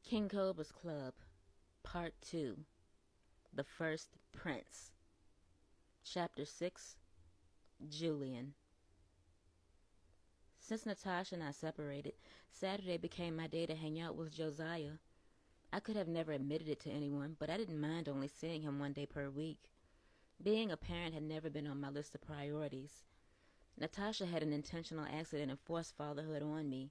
King Cobras Club Part 2 The First Prince Chapter 6 Julian. Since Natasha and I separated, Saturday became my day to hang out with Josiah. I could have never admitted it to anyone, but I didn't mind only seeing him one day per week. Being a parent had never been on my list of priorities. Natasha had an intentional accident and forced fatherhood on me.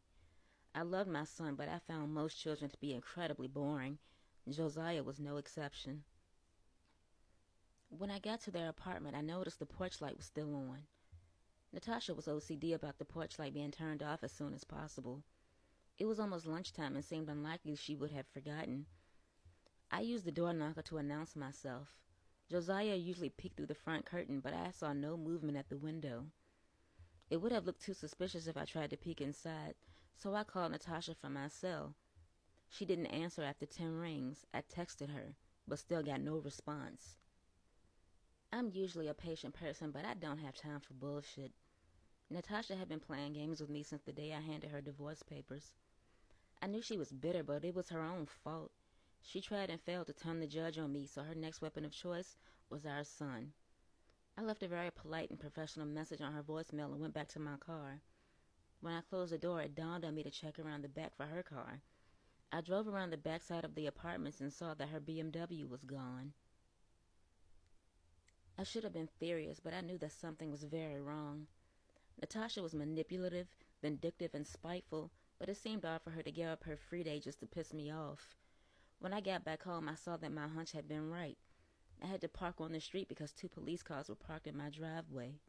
I loved my son, but I found most children to be incredibly boring. Josiah was no exception. When I got to their apartment, I noticed the porch light was still on. Natasha was OCD about the porch light being turned off as soon as possible. It was almost lunchtime and seemed unlikely she would have forgotten. I used the door knocker to announce myself. Josiah usually peeked through the front curtain, but I saw no movement at the window. It would have looked too suspicious if I tried to peek inside, so I called Natasha from my cell. She didn't answer after 10 rings. I texted her, but still got no response. I'm usually a patient person, but I don't have time for bullshit. Natasha had been playing games with me since the day I handed her divorce papers. I knew she was bitter, but it was her own fault. She tried and failed to turn the judge on me, so her next weapon of choice was our son. I left a very polite and professional message on her voicemail and went back to my car. When I closed the door, it dawned on me to check around the back for her car. I drove around the back side of the apartments and saw that her BMW was gone. I should have been furious, but I knew that something was very wrong. Natasha was manipulative, vindictive, and spiteful, but it seemed odd for her to give up her free day just to piss me off. When I got back home, I saw that my hunch had been right. I had to park on the street because 2 police cars were parked in my driveway.